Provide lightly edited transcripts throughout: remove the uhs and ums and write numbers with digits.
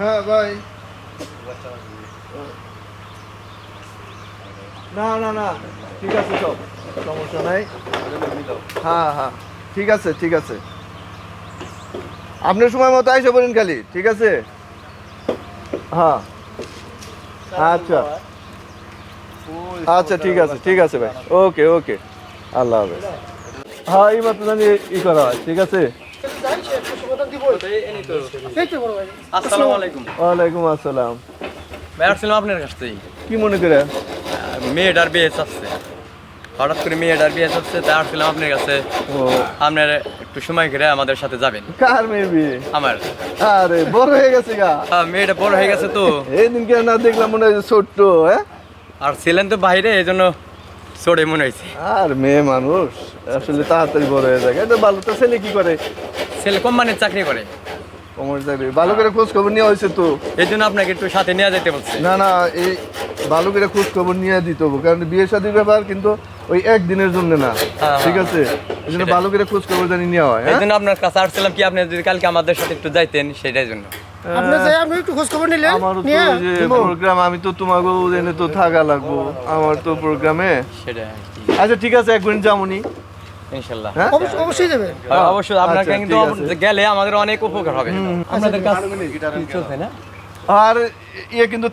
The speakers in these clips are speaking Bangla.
হ্যাঁ ভাই। না না না, ঠিক আছে, সব সমস্যা নাই। হ্যাঁ হ্যাঁ, ঠিক আছে ঠিক আছে, আপনার সময় মতো আইসা বলেন খালি, ঠিক আছে। হ্যাঁ আচ্ছা আচ্ছা, ঠিক আছে ঠিক আছে ভাই, ওকে ওকে, আল্লাহ হাফেজ। হ্যাঁ এই মাত্র জানি ই করা হয়, ঠিক আছে। আসসালামু আলাইকুম। ওয়ালাইকুম আসসালাম। ভাই আসছিলাম আপনার কাছ থেকে, কি মনে করে? মেয়েটার বিয়ে চাচ্ছে, হঠাৎ করে মেয়েটার বিয়ে চাচ্ছে, তাই আসছিলাম আপনার কাছে। ও, আপনার একটু সময় করে আমাদের সাথে যাবেন। কার মেয়ে বিয়ে? আমার আরে বড় হয়ে গেছে গা। মেয়েটা বড় হয়ে গেছে তো, এই দিনকে না দেখলাম মনে হয় যে ছোট্ট, হ্যাঁ। আর ছিলেন তো বাইরে, এই জন্য চড়ে মনে হয়েছে। আর মেয়ে মানুষ আসলে তাড়াতাড়ি বড় হয়ে যায়, এটা ভালো। তো ছেলে কি করে? ছেলে কোম্পানির চাকরি করে, কোমর যাবে, ভালো করে খোঁজ খবর নেওয়া হয়েছে তো। এই জন্য আপনাকে একটু সাথে নিয়ে যেতে বলছে। না না, এই ভালো করে খোঁজ খবর নিয়ে দিতে হবে, কারণ বিয়ে শাদীর ব্যাপার কিন্তু ওই একদিনের জন্য না, হ্যাঁ, ঠিক আছে। এই জন্য সেটাই। ভালো করে খোঁজ খবর জানি নেওয়া হয়, এই হ্যাঁ? জন্য আপনার কাছে আসছিলাম কি, আপনি যদি কালকে আমাদের সাথে একটু যাইতেন, সেটাই জন্য। আপনি একটু খোঁজ খবর নিলেন আমারও তো ওই যে প্রোগ্রাম, আমি তো তোমাকেও জেনে তো থাকা লাগবো আমার তো প্রোগ্রামে। সেটাই আর কি। আচ্ছা ঠিক আছে, এক মিনিট যামুনি, ইনশাল্লাহ হ্যাঁ। অবশ্যই যাবে। অবশ্যই আপনাকে আচ্ছা, কিন্তু ঠিক আছে। গেলে আমাদের অনেক উপকার হবে। আপনাদের কাছে চলছে না? আর ইয়ে কিন্তু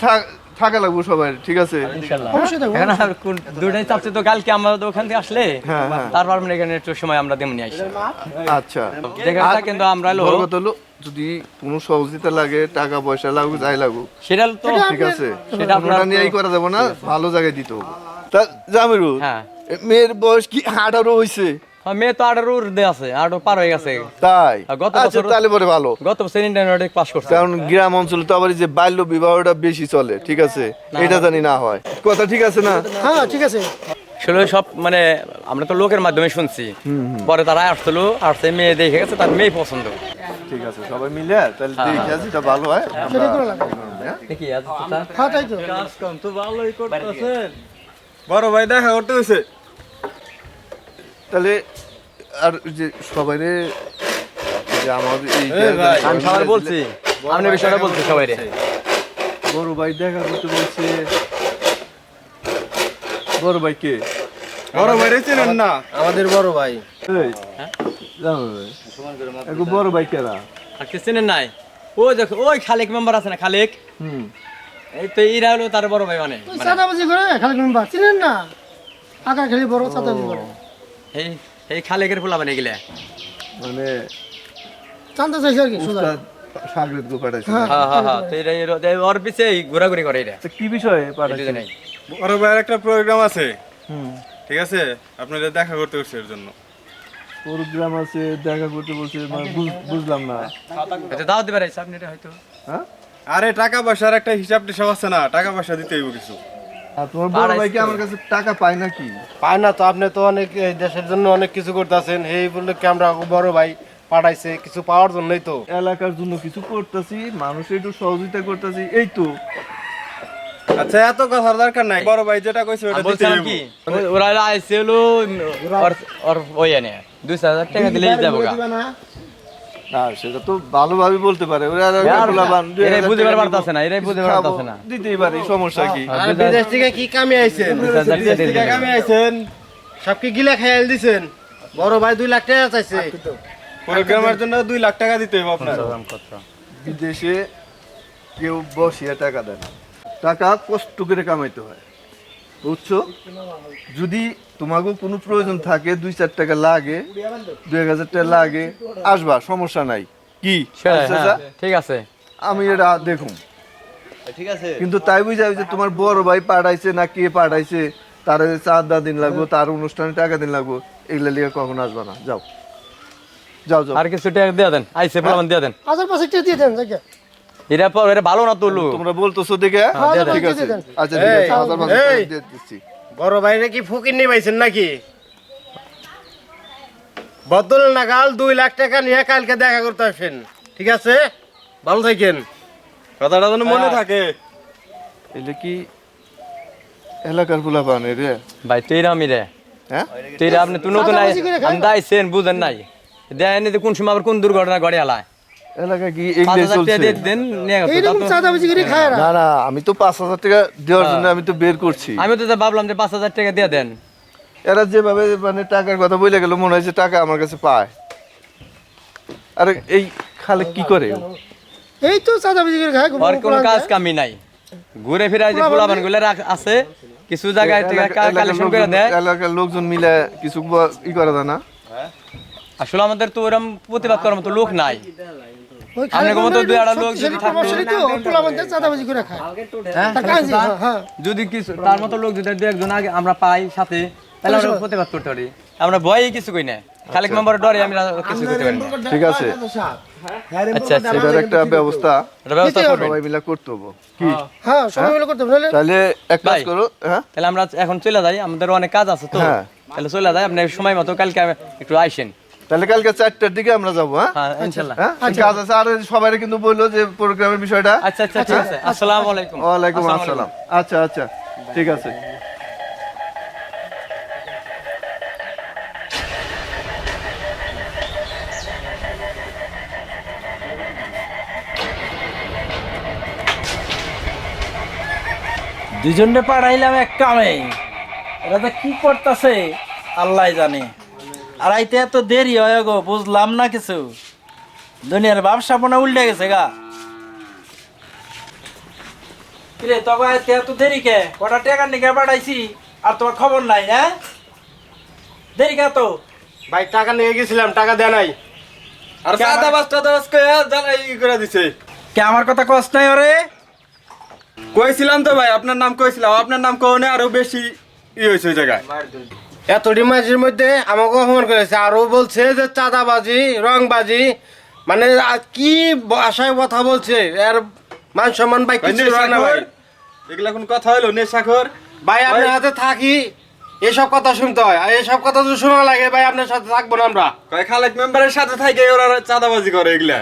থাকা লাগবো সবাই, ঠিক আছে। ইনশাল্লাহ। অবশ্যই যাবো। এখন আর দুটাই চাচ্ছে তো, কালকে আমরা তো ওখান থেকে আসলে হ্যাঁ, হ্যাঁ। তারপর আমরা এখানে একটু সময় আমরা তেমনি আসি। আচ্ছা, যেখানে কিন্তু আমরা বড় কথা হলো, যদি কোনো সহযোগিতা লাগে, টাকা পয়সা লাগুক, যাই লাগুক, সেটা তো ঠিক আছে, সেটা আপনার কোনোটা নিয়েই করা যাবে না, ভালো জায়গায় দিতে হবে। তা জামিরু, হ্যাঁ। মেয়ের বয়স কি 18 হয়েছে? মেয়ে তো 18 ঊর্ধ্বে আছে, 18 পার হয়ে গেছে। তাই? গত আচ্ছা বছর- তাহলে পরে ভালো, গত বছর ইন্টারনেটে পাস করছে। কারণ গ্রাম অঞ্চলে তো আবার এই যে বাল্য বিবাহটা বেশি চলে, ঠিক আছে, এটা জানি না হয়। কথা ঠিক আছে না? হ্যাঁ ঠিক আছে। আসলে সব মানে আমরা তো লোকের মাধ্যমে শুনছি, পরে তারা আসছে মেয়ে দেখে গেছে, তার মেয়ে পছন্দ। ঠিক আছে, সবাই মিলে তাহলে দেখি আজ এটা ভালো হয়, আমরা সেটাই করা লাগবে। হ্যাঁ? দেখি আজ হ্যাঁ তাই তো। বড় ভাই দেখা করতে হয়েছে। তাহলে আর যে সবাই রে, যে আমাদের এই আমি সবাই বলছি, আপনি বিষয়টা বলছি সবাই রে। বড় ভাই দেখা করতে বলছে। বড় ভাই কে? বড় ভাই চেনেন না? আমাদের বড় ভাই। এই, জানো ভাই, এখন বড় ভাই কেরা? আর কি চিনেন নাই? ওই দেখো, ওই খালেক মেম্বার আছে না, খালেক, হুম, এই তো এরা হলো তার বড় ভাই। মানে চাঁদাবাজি করে খালি মেম্বার চিনেন না? আঁকা খেলি বড় চাঁদাবাজি করে। এই এই খালেকের ফুলা বানিয়ে গেলে। মানে চাঁদা চাইছে আর কি সোজা। উস্তাদ সাগরেদ গো পাঠাইছে। হ্যাঁ। হ্যাঁ, তো ওর পিছে ঘোরাঘুরি করে এরা। তো কি বিষয়ে পাঠাইছে? নাই বড় ভাইয়ের একটা প্রোগ্রাম আছে, হুম, ঠিক আছে, আপনাদের দেখা করতে হচ্ছে এর জন্য। প্রোগ্রাম আছে, দেখা করতে বলছে, মানে বুঝলাম না। হয়তো দাওয়াত দিবার আইছে আপনি, এটা হয়তো। হ্যাঁ, আরে টাকা পয়সার একটা হিসাব টিসাব আছে না, টাকা পয়সা দিতে হইব কিছু। আর তোমার বড় ভাই কি আমার কাছে টাকা পায় নাকি? পায় না তো, আপনি তো অনেক এই দেশের জন্য অনেক কিছু করতেছেন, এই বললে কি আমরা বড় ভাই পাঠাইছে কিছু পাওয়ার জন্যই তো। এলাকার জন্য কিছু করতেছি, মানুষের একটু সহযোগিতা করতেছি, এই তো। আচ্ছা এত কথার দরকার নাই, বড় ভাই যেটা কইছে ওটা আমি দিতে বলছিলাম হইব। কি, ওরা আইছে হলো ওর ওই এনে 2000 টাকা দিলেই যাবো গা। না সেটা তো ভালোভাবে বলতে পারে, ওরা আর পোলাপান, 2000 এরাই বুঝতে টাকা পারতাছে না, এরাই বুঝতে খাবো, পারতাছে না। দিতেই পারে, সমস্যা কি? আর বিদেশ থেকে কি কামে আইছেন? 2000 বিদেশ থেকে টাকা কামে আইছেন, সব কি গিলা খাইল দিছেন? বড় ভাই 2 লাখ টাকা চাইছে। প্রোগ্রামের জন্য 2 লাখ টাকা দিতে হইব আপনার। বিদেশে কেউ বসিয়া টাকা দেয় না, টাকা কষ্ট করে কামাইতে হয়, বুঝছো? যদি তোমাকেও কোনো প্রয়োজন থাকে, 2-4 টাকা লাগে, 2-1000 টাকা লাগে, আসবা, সমস্যা নাই। কি আচ্ছা, ঠিক আছে। আমি এটা দেখুন, ঠিক আছে, কিন্তু তাই বুঝাই যে তোমার বড় ভাই পাঠাইছে না কে পাঠাইছে, তার চাঁদা দিন লাগবো, তার অনুষ্ঠানে টাকা দিন লাগবো, এগুলা লিগে কখনো আসবা না। যাও যাও যাও, আর কিছু টাকা দিয়ে দেন, আইছে বলবেন দিয়ে দেন। হাজার পাঁচেক টাকা দিয়ে দেন জায়গা। এরা পর এরা ভালো না তুলু। তোমরা বলতেছো দেখে, দিয়ে দেন, ঠিক আছে, দিয়ে দেন। আচ্ছা ঠিক আছে, এই, 1000-500 টাকা এই। দিয়ে দিচ্ছি। বড় ভাইরে কি ফকির নিবাইছেন নাকি? বদল নাগাল 2 লাখ টাকা নিয়ে কালকে দেখা করতে আসেন, ঠিক আছে? ভালো থাকেন। কথাটা যেন মনে থাকে। এটা কি এলাকার পোলাপান রে? ভাই তুইরা আমি রে, হ্যাঁ, তুইরা আপনি তুই নতুন চাঁদাবাজি করে খায় আমি দাইছেন বুঝেন নাই, দেন কোন সময় আবার কোন দুর্ঘটনা ঘটে আলায়। এলাকায় কি 5,000 এগুলো টাকা চলছে? দিয়ে দেন নিয়ে গেছে। এইরকম চাঁদাবাজি করে খায় না না না, আমি তো 5,000 টাকা দেওয়ার জন্য আমি তো বের করছি। আমি তো ভাবলাম যে 5,000 টাকা দিয়ে দেন। এরা যেভাবে মানে টাকার কথা বলে গেল, মনে হয় যে টাকা আমার কাছে পায়। আরে এই খালেক কি করে? এই তো চাঁদাবাজি করে খায় আর কোনো কাজ কামি নাই, ঘুরে ফিরে যে পোলাপান গুলো আছে কিছু জায়গায় থেকে কালেকশন করে দেয়। এলাকার লোকজন মিলে কিছু ই করে দেয় না। আসলে আমাদের তো ওরকম প্রতিবাদ করার মতো লোক নাই। ওই আপনার মতো দুই আড়া লোক যদি থাকতো, চাঁদাবাজি করে খায় তার কাজই, হ্যাঁ যদি কিছু তার মতো লোক যদি দু একজন আগে আমরা পাই সাথে, তাহলে আমরা প্রতিবাদ করতে পারি। আমরা ভয়ই কিছু কই না, খালেক মেম্বারের ডরে আমি কিছু করতে পারি না। ঠিক আছে, আচ্ছা আচ্ছা, এটার একটা ব্যবস্থা এটা ব্যবস্থা করবেন। সবাই মিলে করতে হবে। কি হ্যাঁ সবাই মিলে করতে হবে, নাহলে তাহলে এক কাজ ভাই। করো, হ্যাঁ তাহলে আমরা এখন চলে যাই, আমাদের অনেক কাজ আছে তো। হ্যাঁ। তাহলে চলে যাই, আপনি সময় মতো কালকে একটু আইসেন। তাহলে কালকে 4টার দিকে আমরা যাবো। হ্যাঁ হ্যাঁ ইনশাল্লাহ। হ্যাঁ কাজ আছে। আর সবাই কিন্তু বললো যে প্রোগ্রামের বিষয়টা। আচ্ছা আচ্ছা ঠিক আছে, আসসালামু আলাইকুম। ওয়ালাইকুম আসসালামু আসসালাম। আচ্ছা আচ্ছা ঠিক আছে। দুজনে পাঠাইলাম এক কামে, এরা তো কি করতেছে আল্লাহ জানে। আর আইতে এত দেরি হয় গো, বুঝলাম না কিছু। দুনিয়ার ব্যবসা মনে উল্টে গেছে গা। কিরে তবে আইতে এত দেরি কে? কটা টাকা নিকে পাঠাইছি আর তোমার খবর নাই? হ্যাঁ দেরি কে তো? ভাই টাকা নিয়ে গেছিলাম, টাকা দেয় নাই। আর চাঁদাবাজ কইয়া জ্বালাই করে দিছে। কে আমার কথা কষ্ট নাই ওরে? কইছিলাম তো ভাই, আপনার নাম কইছিলাম, আপনার নাম কওনে আরো বেশি হয়েছে ওই জায়গায়। এত ডিমাজির মধ্যে আমাকে অপমান করেছে, আরো বলছে যে চাঁদাবাজি, রংবাজি, মানে কি ভাষায় কথা বলছে। এর মান সম্মান ভাই কিছু রয় না ভাই। এগুলা কোন কথা হইলো? নেশাখোর ভাই আপনার হাতে থাকি, এসব কথা শুনতে হয়। আর এসব কথা যদি শোনা লাগে ভাই আপনার সাথে থাকবো না আমরা। কয় খালেক মেম্বারের সাথে থাকে ওরা চাঁদাবাজি করে এগুলা।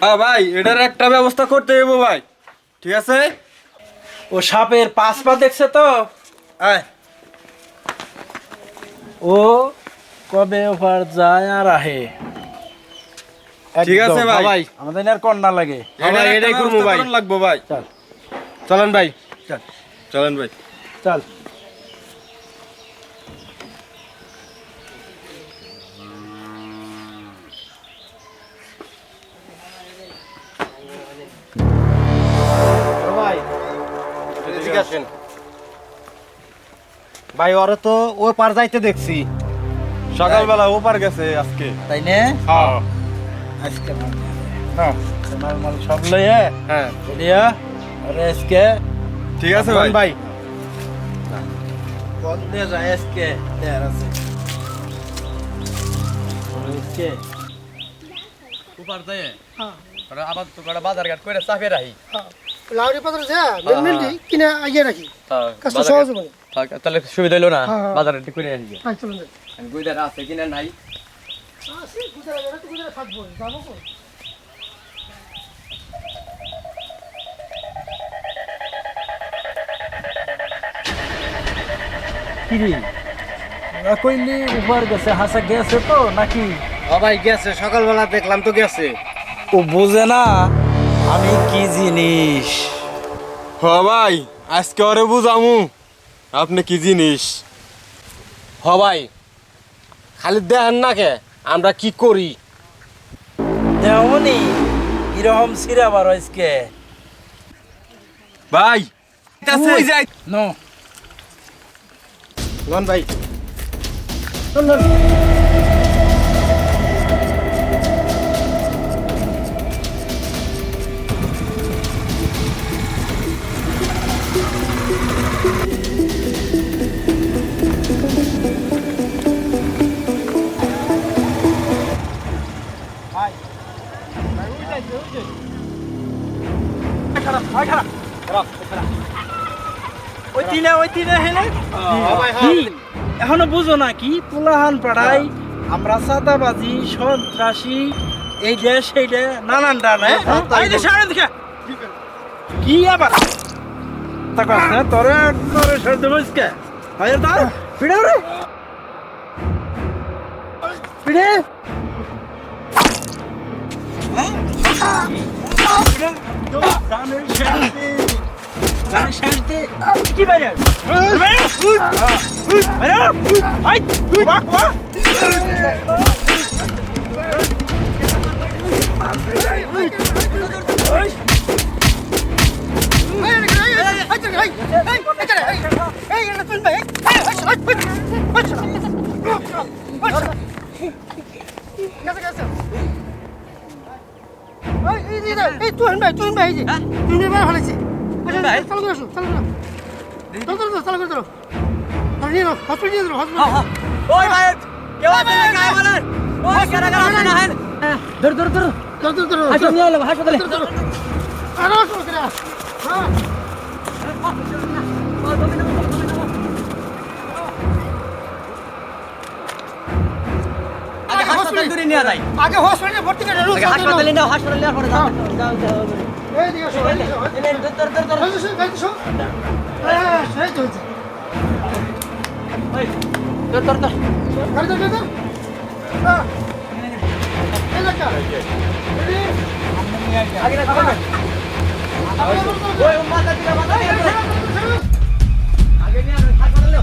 হ্যাঁ ভাই, এটার একটা ব্যবস্থা করতে হইব ভাই। ঠিক আছে? ও সাপের পাঁচ পা দেখছে তো? আয়। ও কবে ওভার যায় আর আহে। ঠিক আছে একদম, ভাই। আমাদের আর কন্যা লাগে। ভাই, এটাই করবো ভাই। লাগবো ভাই। চল চলেন ভাই। চলেন ভাই। চল। ভাই এদিকে আসেন। ভাই ওরা তো ও পার যাইতে দেখছি। সকালবেলা ওপার গেছে আজকে। তাই নে হ্যাঁ। আজকে মাল মাল সব লইয়া হ্যাঁ বলিয়া আরে আজকে ঠিক আছে ভাই। ভাই কোন দিয়ে যায় আজকে দেয়ার আছে আজকে উপার যায় হ্যাঁ ওরা আবার তো কটা বাজার ঘাট করে চাপে রাখি। হ্যাঁ লাউরি পাত্র যা মিলমিলটি কিনে আইয়ে রাখি, কাজটা বাজার সহজ ঘাট- হবে। তাহলে সুবিধা হইলো না, হ্যাঁ, হ্যাঁ। বাজারে একটু করে আসি। হ্যাঁ চলুন যাই। গুইদার আছে কিনা নাই। থাকবো যাবো কই? কিরে ওরা কইলি উপর গেছে হাসা গেছে তো নাকি? ও ভাই গেছে, সকালবেলা দেখলাম তো গেছে। ও বোঝে না আমি কি জিনিস। হ ভাই, আজকে ওরে বুঝামু আপনি কি জিনিস। হ ভাই, খালি দেখেন না কে আমরা কি করি। দেহমনি এরকম সিরাবার আজকে ভাই ওই যাই। নো লন ভাই। ওই তিনে হেলে ভাই, কি এখনো বুঝো না কি পোলাহান পাড়াই আমরা সাদাবাজি সন্ত্রাসী এই দেশ সেই দেশ নানান ডানা এই দেশ আরে দেখে কি আবার তাকাস না তোরে তোরে শব্দ বসকে আয় দা পিড়ে রে পিড়ে কি বাইরে তুই ভাই তুই ভাই তুই ভাই ফেলেছি চালু করে আসো চালু করো চালু করে ধরো নিয়ে নাও হসপিটাল নিয়ে ধরো হসপিটাল ওই ভাই কেউ আছে না গায়ে বলেন ওই কারা কারা আছে না ধর ধর ধর ধরো ধরো হাসপাতালে নিয়ে এলো হাসপাতালে আরো শুরু করে হ্যাঁ আগে হাসপাতালে দূরে নিয়ে যাই আগে হসপিটালে ভর্তি করে আগে হাসপাতালে নাও হাসপাতালে নেওয়ার পরে যাও যাও এই দিকে আসো এই দিকে ধর ধর ধর আসো গাড়ি শো হ্যাঁ সেই চলছে ধর ধর ধর গাড়ি ধর ধর হ্যাঁ এই লাগা আগে না যাবে ওই মাথা দিলে মাথা দিলে আগে নিয়ে হাসপাতালে